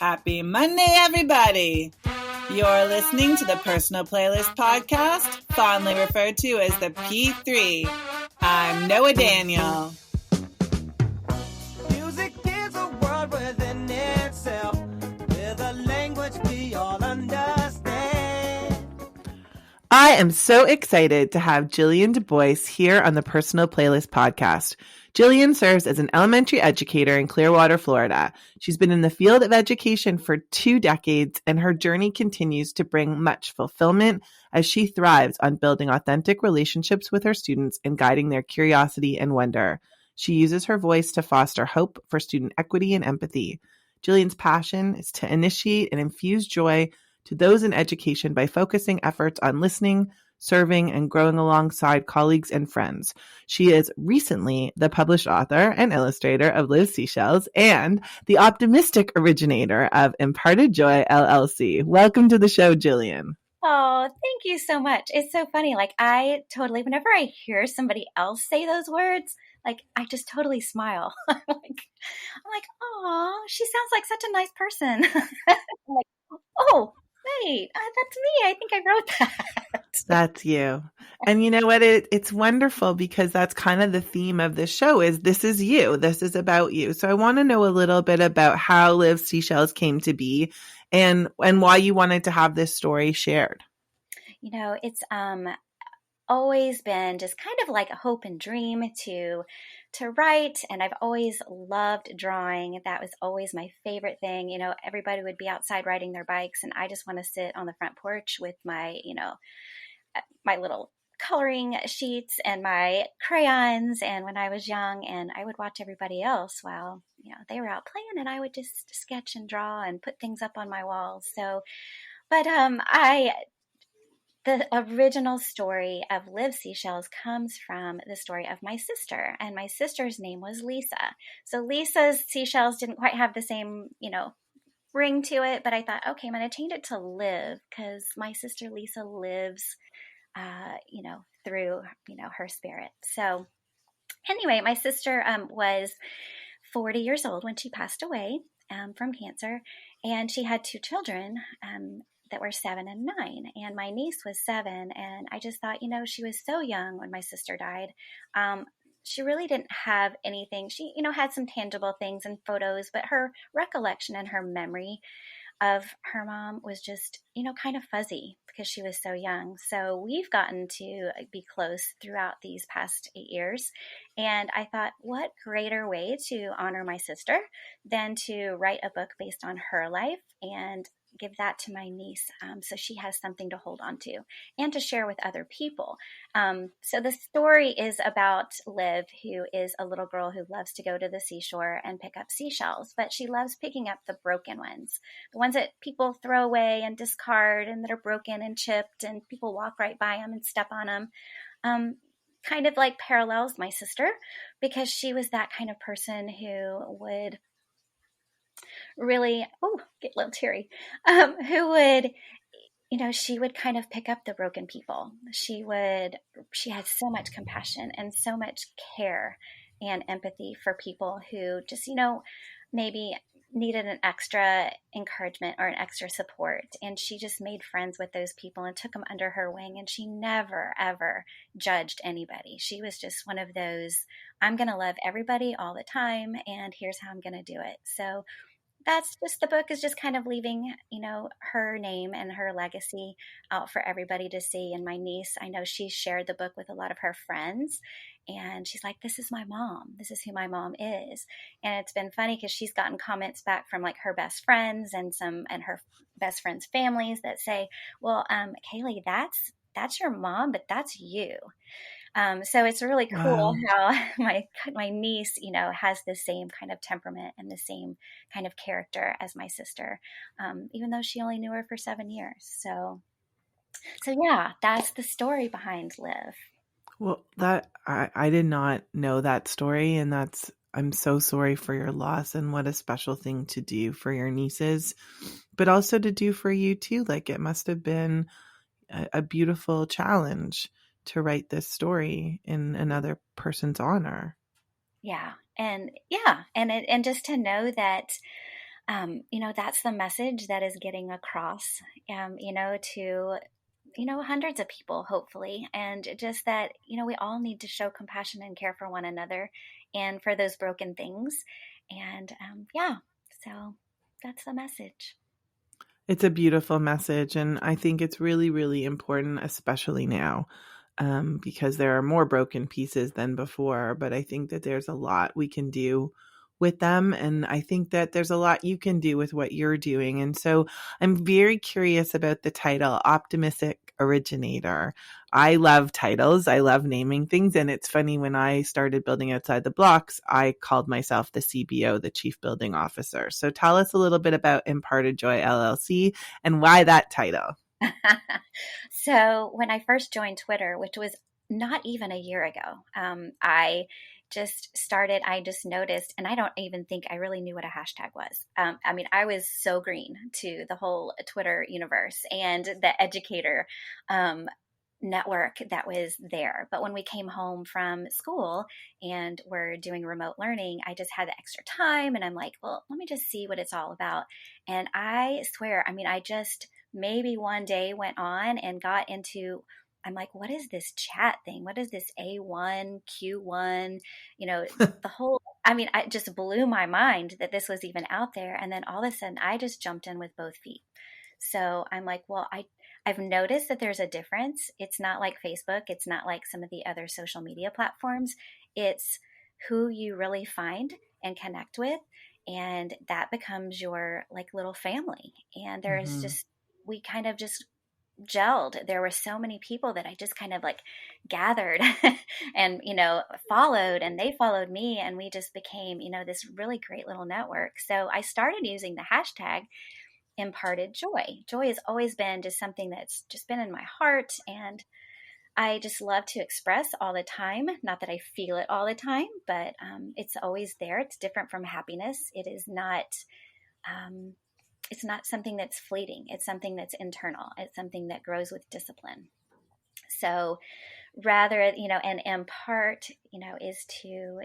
Happy Monday, everybody! You're listening to the Personal Playlist Podcast, fondly referred to as the P3. I'm Noah Daniel. Music is a world within itself, with a language we all understand. I am so excited to have Jillian DuBois here on the Personal Playlist Podcast. Jillian serves as an elementary educator in Clearwater, Florida. She's been in the field of education for 2 decades, and her journey continues to bring much fulfillment as she thrives on building authentic relationships with her students and guiding their curiosity and wonder. She uses her voice to foster hope for student equity and empathy. Jillian's passion is to initiate and infuse joy to those in education by focusing efforts on listening, serving, and growing alongside colleagues and friends. She is recently the published author and illustrator of Live Seashells and the optimistic originator of Imparted Joy, LLC. Welcome to the show, Jillian. Oh, thank you so much. It's so funny. Whenever I hear somebody else say those words, I just totally smile. I'm like, oh, she sounds like such a nice person. I'm like, oh, wait, that's me. I think I wrote that. That's you. And you know what? It's wonderful because that's kind of the theme of this show is this is you. This is about you. So I want to know a little bit about how Live Seashells came to be and why you wanted to have this story shared. You know, it's always been just kind of like a hope and dream to write, and I've always loved drawing. That was always my favorite thing. You know, everybody would be outside riding their bikes, and I just want to sit on the front porch with my, my little coloring sheets and my crayons. And when I was young, and I would watch everybody else while, they were out playing, and I would just sketch and draw and put things up on my walls. So, but the original story of Live Seashells comes from the story of my sister, and my sister's name was Lisa. So Lisa's seashells didn't quite have the same, ring to it, but I thought, okay, I'm going to change it to Live because my sister Lisa lives, through, her spirit. So anyway, my sister was 40 years old when she passed away from cancer, and she had 2 children that were 7 and 9, and my niece was 7, and I just thought, she was so young when my sister died. She really didn't have anything. She, had some tangible things and photos, but her recollection and her memory of her mom was just, kind of fuzzy because she was so young. So we've gotten to be close throughout these past 8 years. And I thought, what greater way to honor my sister than to write a book based on her life and give that to my niece so she has something to hold on to and to share with other people. So the story is about Liv, who is a little girl who loves to go to the seashore and pick up seashells, but she loves picking up the broken ones, the ones that people throw away and discard and that are broken and chipped and people walk right by them and step on them. Kind of like parallels my sister because she was that kind of person who would really, get a little teary, who would, she would kind of pick up the broken people. She had so much compassion and so much care and empathy for people who just, maybe needed an extra encouragement or an extra support. And she just made friends with those people and took them under her wing. And she never, ever judged anybody. She was just one of those, I'm going to love everybody all the time. And here's how I'm going to do it. So that's just, the book is just kind of leaving, her name and her legacy out for everybody to see. And my niece, I know she shared the book with a lot of her friends, and she's like, this is my mom. This is who my mom is. And it's been funny because she's gotten comments back from her best friends and her best friends' families that say, well, Kaylee, that's your mom, but that's you. So it's really cool how my niece, has the same kind of temperament and the same kind of character as my sister, even though she only knew her for 7 years. So yeah, that's the story behind Liv. Well, that I did not know that story, and I'm so sorry for your loss, and what a special thing to do for your nieces, but also to do for you too. It must have been a beautiful challenge to write this story in another person's honor. Yeah. And just to know that that's the message that is getting across, to hundreds of people, hopefully. And just that, we all need to show compassion and care for one another and for those broken things. And yeah, so that's the message. It's a beautiful message. And I think it's really, really important, especially now, because there are more broken pieces than before. But I think that there's a lot we can do with them. And I think that there's a lot you can do with what you're doing. And so I'm very curious about the title, Optimistic Originator. I love titles. I love naming things. And it's funny, when I started building outside the blocks, I called myself the CBO, the Chief Building Officer. So tell us a little bit about Imparted Joy LLC and why that title. So when I first joined Twitter, which was not even a year ago, I just noticed, and I don't even think I really knew what a hashtag was. I was so green to the whole Twitter universe and the educator network that was there. But when we came home from school and we're doing remote learning, I just had the extra time, and I'm like, well, let me just see what it's all about. And I swear, I just maybe one day went on and got into, I'm like, what is this chat thing? What is this A1, Q1? The whole, it just blew my mind that this was even out there. And then all of a sudden I just jumped in with both feet. So I'm like, well, I've noticed that there's a difference. It's not like Facebook. It's not like some of the other social media platforms. It's who you really find and connect with. And that becomes your like little family. And there's we kind of just gelled. There were so many people that I just kind of like gathered and, followed, and they followed me, and we just became, this really great little network. So I started using the hashtag Imparted Joy. Joy has always been just something that's just been in my heart, and I just love to express all the time. Not that I feel it all the time, but it's always there. It's different from happiness. It is not, it's not something that's fleeting. It's something that's internal. It's something that grows with discipline. So rather, and impart, is to,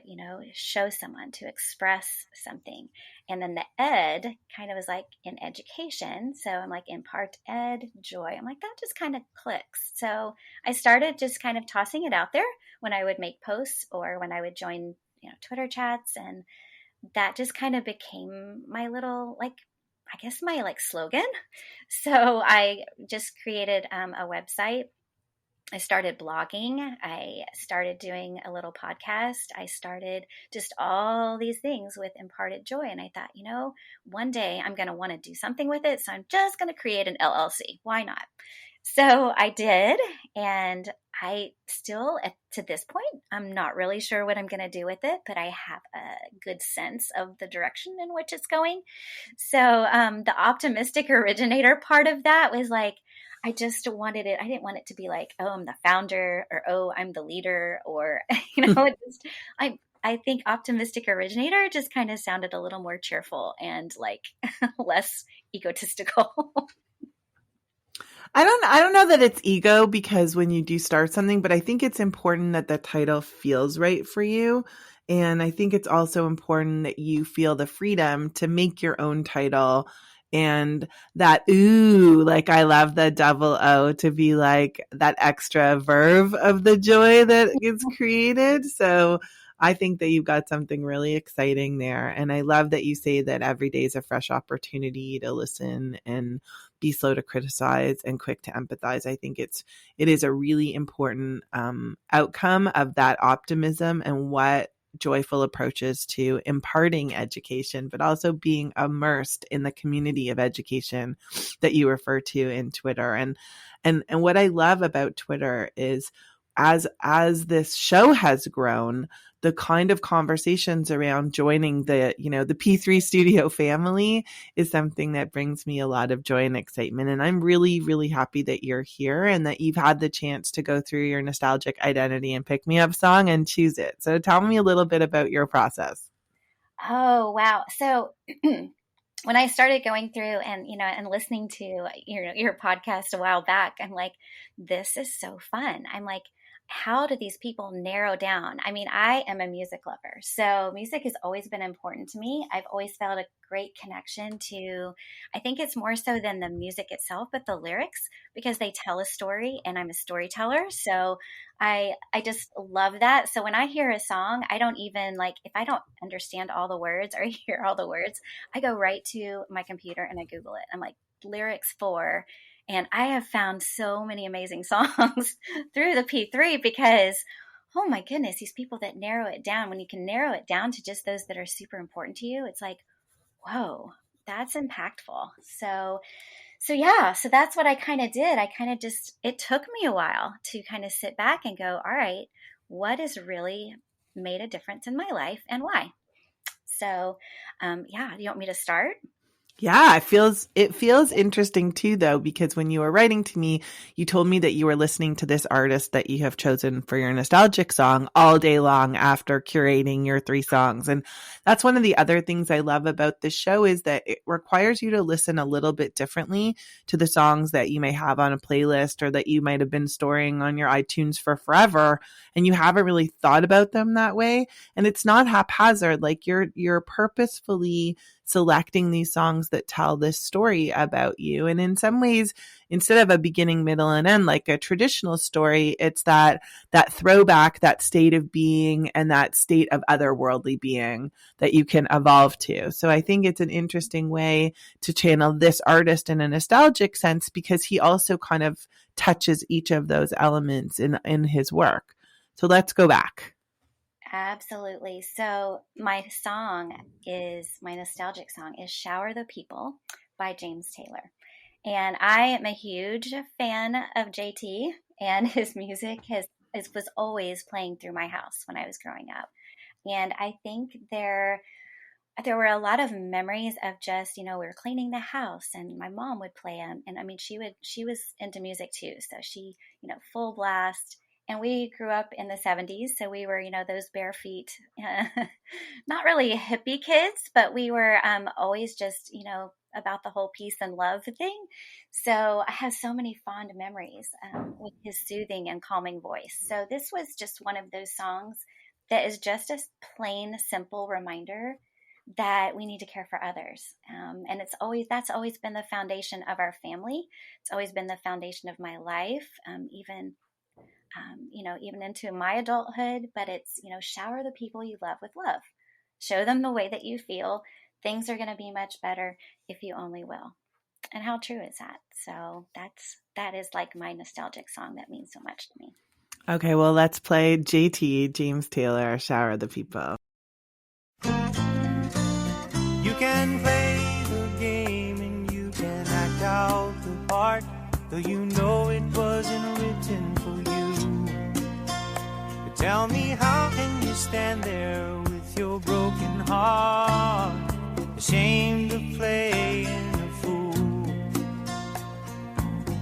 show someone, to express something. And then the ed kind of is like in education. So I'm like, impart ed joy. I'm like, that just kind of clicks. So I started just kind of tossing it out there when I would make posts or when I would join, Twitter chats. And that just kind of became my little, my slogan. So I just created a website. I started blogging. I started doing a little podcast. I started just all these things with Imparted Joy. And I thought, one day I'm going to want to do something with it. So I'm just going to create an LLC. Why not? So I did. And I still, to this point, I'm not really sure what I'm going to do with it, but I have a good sense of the direction in which it's going. So the optimistic originator part of that was like, I just wanted it. I didn't want it to be like, oh, I'm the founder, or, oh, I'm the leader, or, I think optimistic originator just kind of sounded a little more cheerful and like less egotistical. I don't know that it's ego, because when you do start something, but I think it's important that the title feels right for you. And I think it's also important that you feel the freedom to make your own title. And that, I love the double O, to be like that extra verb of the joy that gets created. So I think that you've got something really exciting there. And I love that you say that every day is a fresh opportunity to listen and be slow to criticize and quick to empathize. I think it is a really important outcome of that optimism and what joyful approaches to imparting education, but also being immersed in the community of education that you refer to in Twitter. And what I love about Twitter is as this show has grown, the kind of conversations around joining the P3 Studio family is something that brings me a lot of joy and excitement. And I'm really, really happy that you're here and that you've had the chance to go through your nostalgic identity and pick me up song and choose it. So tell me a little bit about your process. Oh, wow. So when I started going through and listening to your podcast a while back, I'm like, this is so fun. I'm like, how do these people narrow down? I mean, I am a music lover, so music has always been important to me. I've always felt a great connection to, I think it's more so than the music itself, but the lyrics, because they tell a story and I'm a storyteller. So I just love that. So when I hear a song, I don't even like, if I don't understand all the words or hear all the words, I go right to my computer and I Google it. I'm like, lyrics for, and I have found so many amazing songs through the P3 because, oh my goodness, these people that narrow it down, when you can narrow it down to just those that are super important to you, it's like, whoa, that's impactful. So yeah, so that's what I kind of did. I kind of just, it took me a while to kind of sit back and go, all right, what has really made a difference in my life and why? So, yeah, do you want me to start? Yeah, it feels interesting too though, because when you were writing to me, you told me that you were listening to this artist that you have chosen for your nostalgic song all day long after curating your 3 songs. And that's one of the other things I love about this show is that it requires you to listen a little bit differently to the songs that you may have on a playlist or that you might have been storing on your iTunes for forever and you haven't really thought about them that way. And it's not haphazard, like you're purposefully selecting these songs that tell this story about you. And in some ways, instead of a beginning, middle, and end, like a traditional story, it's that throwback, that state of being and that state of otherworldly being that you can evolve to. So I think it's an interesting way to channel this artist in a nostalgic sense because he also kind of touches each of those elements in his work. So let's go back. Absolutely. So my nostalgic song is Shower the People by James Taylor. And I am a huge fan of JT, and his music was always playing through my house when I was growing up. And I think there were a lot of memories of just, we were cleaning the house and my mom would play them. And I mean, she was into music too. So she, full blast. And we grew up in the 70s. So we were, those bare feet, not really hippie kids, but we were always just, about the whole peace and love thing. So I have so many fond memories with his soothing and calming voice. So this was just one of those songs that is just a plain, simple reminder that we need to care for others. And that's always been the foundation of our family. It's always been the foundation of my life, even into my adulthood, but it's, shower the people you love with love. Show them the way that you feel. Things are going to be much better if you only will. And how true is that? So that is like my nostalgic song that means so much to me. Okay, well, let's play JT, James Taylor, Shower the People. You can play the game and you can act out the part, though you know it wasn't written for you. But tell me, how can you stand there with your broken heart, ashamed of playing a fool?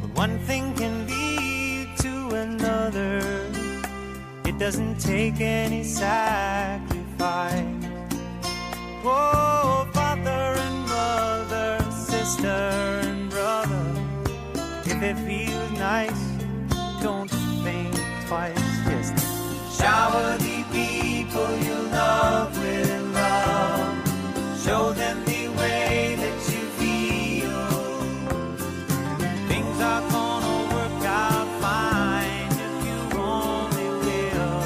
But one thing can lead to another. It doesn't take any sacrifice. Oh, father and mother, sister and brother, if it feels nice, don't think twice. Just shower the people you love with love. Show them the way that you feel. Things are gonna work out fine if you only will.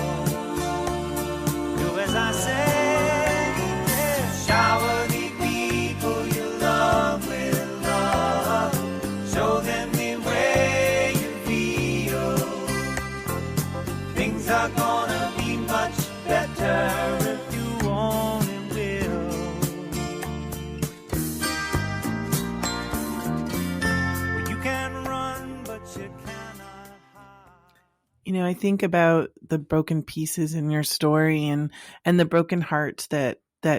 Do as I say. Shower the people you love with love. Show them the way you feel. Things are gonna be much better if you only will. Well, you can run, but you cannot hide. I think about the broken pieces in your story and the broken hearts that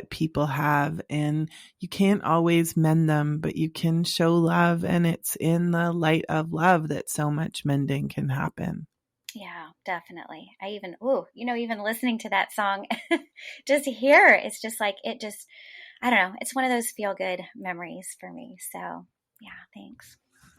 people have, and you can't always mend them, but you can show love, and it's in the light of love that so much mending can happen. Yeah, definitely. Even listening to that song, just here, it's just like, I don't know, it's one of those feel good memories for me. So yeah, thanks.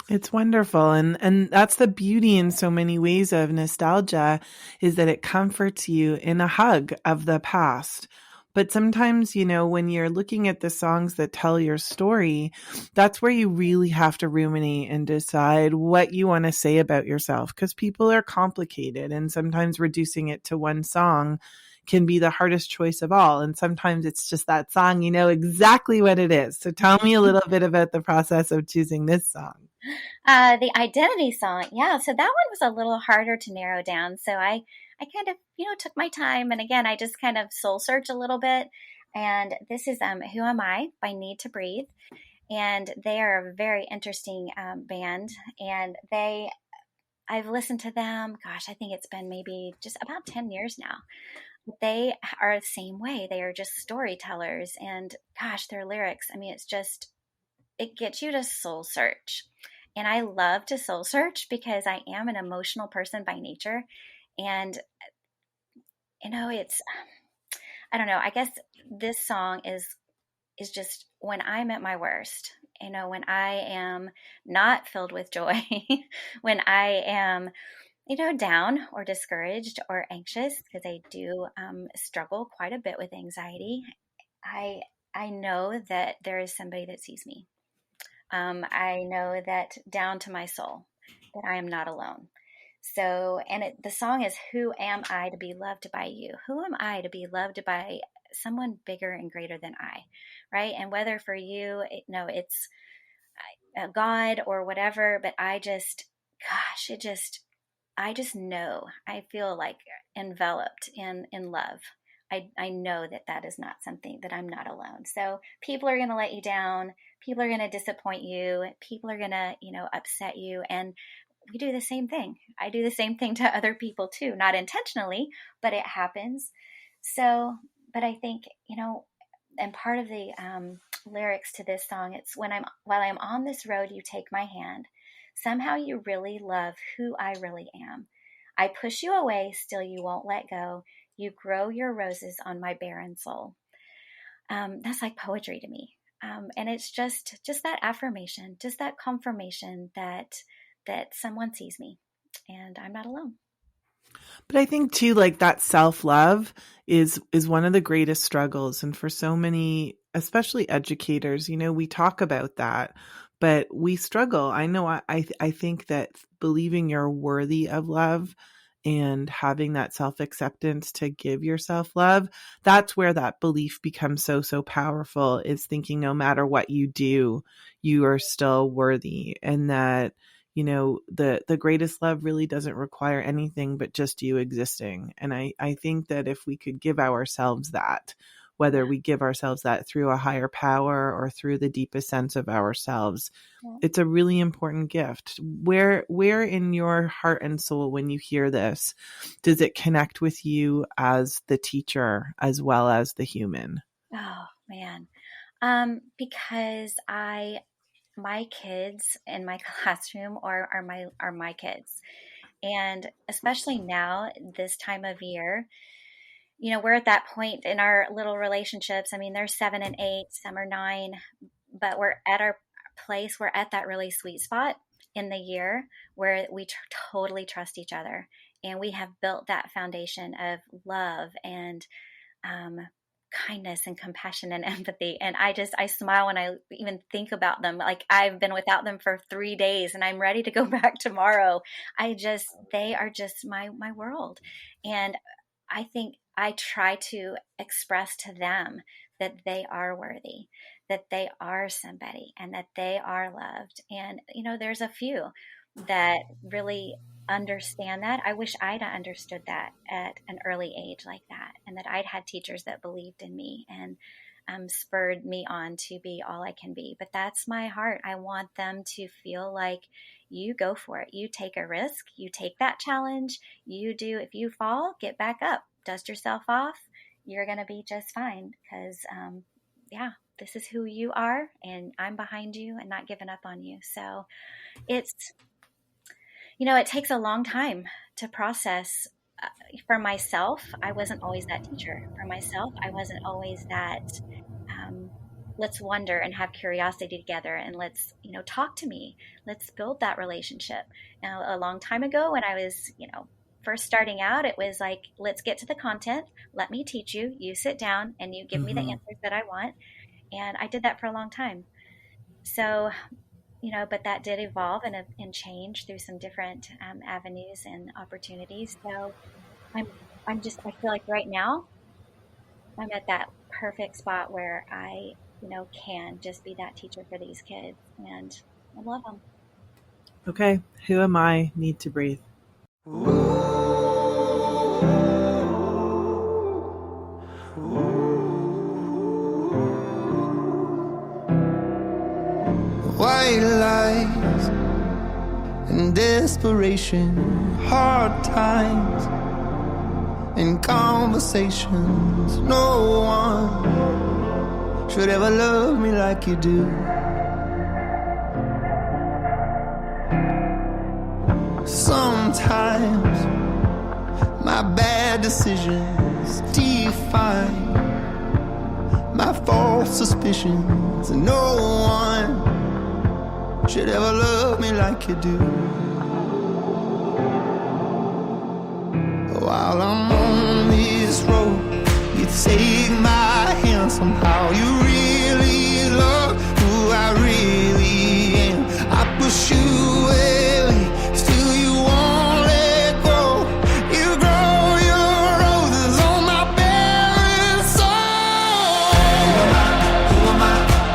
It's wonderful. And that's the beauty in so many ways of nostalgia, is that it comforts you in a hug of the past. But sometimes, when you're looking at the songs that tell your story, that's where you really have to ruminate and decide what you want to say about yourself, because people are complicated, and sometimes reducing it to one song can be the hardest choice of all. And sometimes it's just that song, you know exactly what it is. So tell me a little bit about the process of choosing this song. The identity song. Yeah. So that one was a little harder to narrow down. So I kind of, took my time. And again, I just kind of soul search a little bit. And this is Who Am I by Need to Breathe. And they are a very interesting band. And I've listened to them, gosh, I think it's been maybe just about 10 years now. They are the same way. They are just storytellers. And gosh, their lyrics, I mean, it gets you to soul search. And I love to soul search because I am an emotional person by nature. And, I don't know, I guess this song is just when I'm at my worst, when I am not filled with joy, when I am, down or discouraged or anxious, because I do struggle quite a bit with anxiety. I know that there is somebody that sees me. I know that down to my soul that I am not alone. So, and the song is, who am I to be loved by you? Who am I to be loved by someone bigger and greater than I, right? And whether for you, it's God or whatever, but I just know, I feel like enveloped in love. I know that is not something, that I'm not alone. So people are going to let you down. People are going to disappoint you. People are going to, upset you. And we do the same thing. I do the same thing to other people too, not intentionally, but it happens. So, but I think, and part of the lyrics to this song, it's while I'm on this road, you take my hand. Somehow you really love who I really am. I push you away, still you won't let go. You grow your roses on my barren soul. That's like poetry to me. And it's just that affirmation, just that confirmation that someone sees me and I'm not alone. But I think too, like, that self-love is one of the greatest struggles. And for so many, especially educators, we talk about that, but we struggle. I know I think that believing you're worthy of love and having that self-acceptance to give yourself love, that's where that belief becomes so powerful, is thinking no matter what you do, you are still worthy. And that, the greatest love really doesn't require anything but just you existing. And I think that if we could give ourselves that, whether we give ourselves that through a higher power or through the deepest sense of ourselves, it's a really important gift. Where in your heart and soul, when you hear this, does it connect with you as the teacher as well as the human? Oh man. Because my kids in my classroom are my kids. And especially now, this time of year, we're at that point in our little relationships. I mean, they're 7 and 8, some are 9, but we're at our place. We're at that really sweet spot in the year where we totally trust each other. And we have built that foundation of love and kindness and compassion and empathy. And I smile when I even think about them. Like, I've been without them for 3 days and I'm ready to go back tomorrow. They are just my world. And I think I try to express to them that they are worthy, that they are somebody, and that they are loved. And, there's a few that really understand that. I wish I'd understood that at an early age like that, and that I'd had teachers that believed in me and spurred me on to be all I can be. But that's my heart. I want them to feel like, you go for it. You take a risk. You take that challenge. You do. If you fall, get back up, dust yourself off. You're going to be just fine, because, this is who you are, and I'm behind you and not giving up on you. So it's, it takes a long time to process. For myself, I wasn't always that teacher. For myself, I wasn't always that let's wonder and have curiosity together, and let's, talk to me. Let's build that relationship. Now, a long time ago when I was, first starting out, it was like, let's get to the content. Let me teach you. You sit down and you give me the answers that I want. And I did that for a long time. So, but that did evolve and change through some different avenues and opportunities. So I feel like right now I'm at that perfect spot where I, can just be that teacher for these kids, and I love them. Okay. Who am I? Need to breathe. White lies and desperation, hard times and conversations. No one should ever love me like you do. Sometimes my bad decisions define my false suspicions. No one should ever love me like you do. While I'm on this road, you take my hand. Somehow you really love who I really am. I push you away, still you won't let go. You grow your roses on my barren soul. Who am I?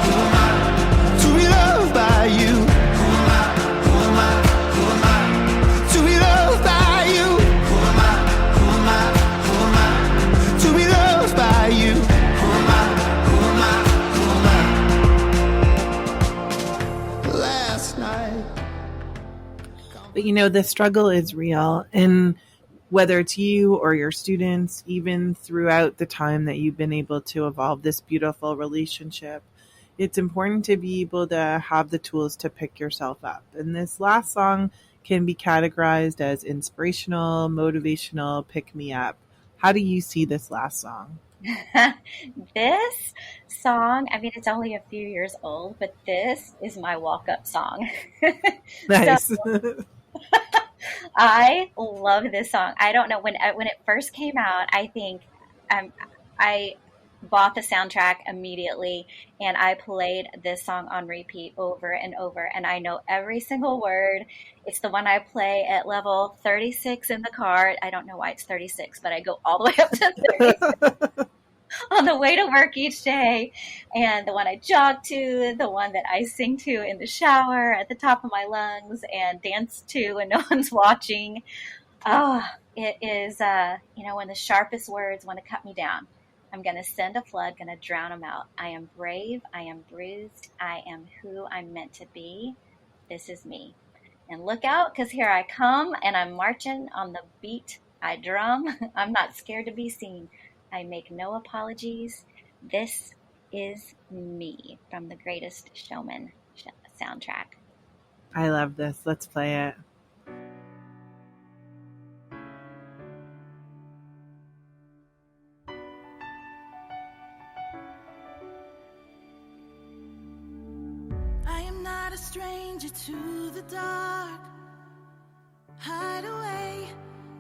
Who am I? To be loved by you. Who am I? Who am I? Who am I? To be loved by you. Who am I? Who am I? Who am I? To be loved by you. Who am I? Who am I? Who am I? Last night. But the struggle is real. And whether it's you or your students, even throughout the time that you've been able to evolve this beautiful relationship, it's important to be able to have the tools to pick yourself up. And this last song can be categorized as inspirational, motivational, pick me up. How do you see this last song? This song, it's only a few years old, but this is my walk-up song. Nice. So, I love this song. I don't know, when it first came out, I think I bought the soundtrack immediately, and I played this song on repeat over and over, and I know every single word. It's the one I play at level 36 in the car. I don't know why it's 36, but I go all the way up to 36 on the way to work each day, and the one I jog to, the one that I sing to in the shower at the top of my lungs and dance to when no one's watching. Oh, it is, when the sharpest words want to cut me down. I'm going to send a flood, going to drown them out. I am brave. I am bruised. I am who I'm meant to be. This is me. And look out, because here I come, and I'm marching on the beat I drum. I'm not scared to be seen. I make no apologies. This is me, from The Greatest Showman soundtrack. I love this. Let's play it. I am not a stranger to the dark. Hide away,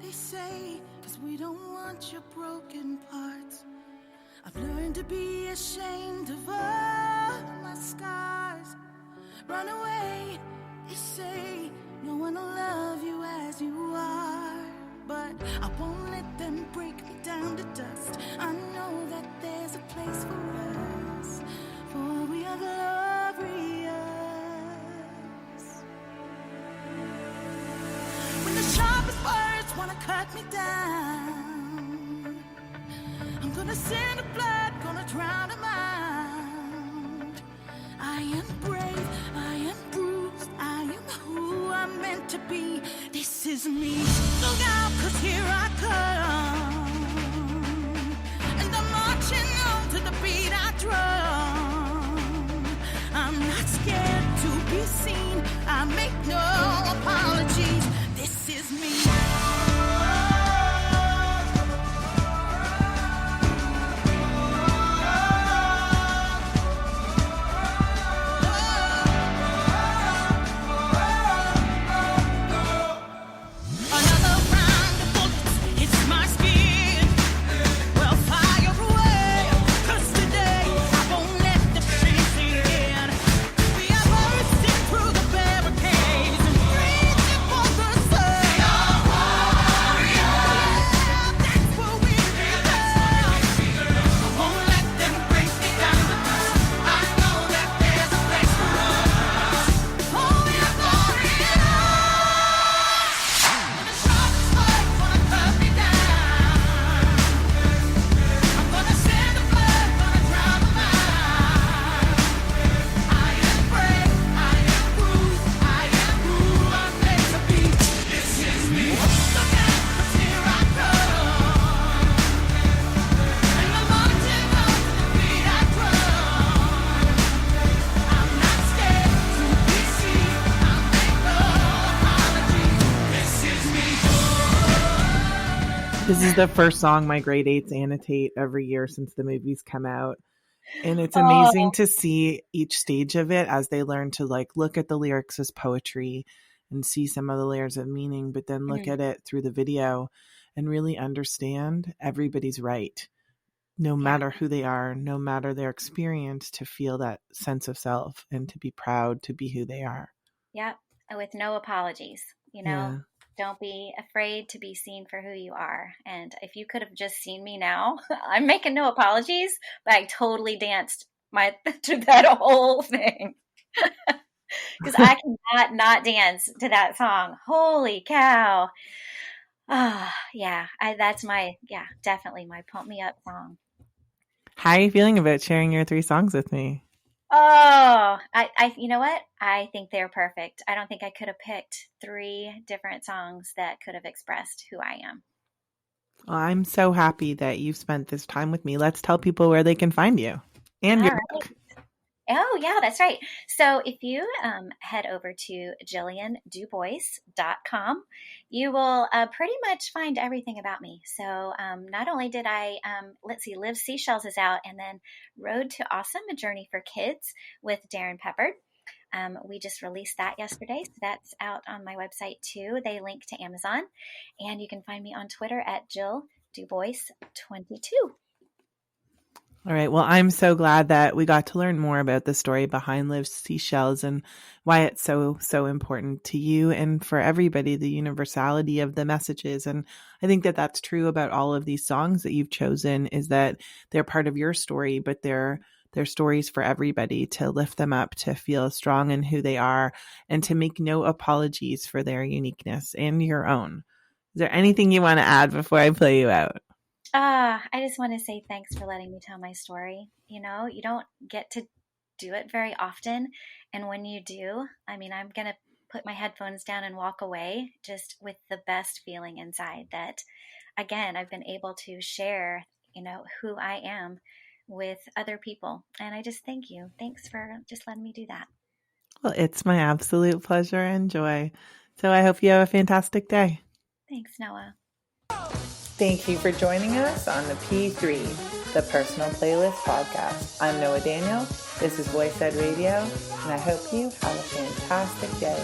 they say, 'cause we don't want your broken parts. I've learned to be ashamed of all my scars. Run away, they say, no one will love you as you are. But I won't let them break me down to dust. I know that there's a place for us, for we are glorious. When the sharpest words wanna cut me down, I'm gonna send a flood, gonna drown them out. I am brave, I am bruised, I am who I'm meant to be. This is me. Look out, 'cause here I come, and I'm marching on to the beat I drum. I'm not scared to be seen, I make no apologies. This is me. This is the first song my grade 8s annotate every year since the movie's come out. And it's Oh, amazing to see each stage of it as they learn to like look at the lyrics as poetry and see some of the layers of meaning, but then look mhm. at it through the video and really understand everybody's right, no Yeah. matter who they are, no matter their experience, to feel that sense of self and to be proud to be who they are. Yep. With no apologies. Yeah. Don't be afraid to be seen for who you are. And if you could have just seen me now, I'm making no apologies, but I totally danced to that whole thing. Because I cannot not dance to that song. Holy cow. Yeah. That's definitely my pump me up song. How are you feeling about sharing your 3 songs with me? Oh, you know what? I think they're perfect. I don't think I could have picked 3 different songs that could have expressed who I am. Well, I'm so happy that you've spent this time with me. Let's tell people where they can find you and your book. Oh, yeah, that's right. So if you head over to JillianDuBois.com, you will pretty much find everything about me. So not only did I, Live Seashells is out, and then Road to Awesome, A Journey for Kids with Darren Peppard. We just released that yesterday, so that's out on my website too. They link to Amazon, and you can find me on Twitter at JillDuBois22. All right. Well, I'm so glad that we got to learn more about the story behind Live Seashells and why it's so important to you and for everybody, the universality of the messages. And I think that that's true about all of these songs that you've chosen, is that they're part of your story, but they're stories for everybody, to lift them up, to feel strong in who they are, and to make no apologies for their uniqueness and your own. Is there anything you want to add before I play you out? I just want to say thanks for letting me tell my story. You don't get to do it very often. And when you do, I'm going to put my headphones down and walk away just with the best feeling inside that, again, I've been able to share, who I am with other people. And I just thank you. Thanks for just letting me do that. Well, it's my absolute pleasure and joy. So I hope you have a fantastic day. Thanks, Noah. Thank you for joining us on the P3, the Personal Playlist Podcast. I'm Noah Daniel. This is Voice Ed Radio, and I hope you have a fantastic day.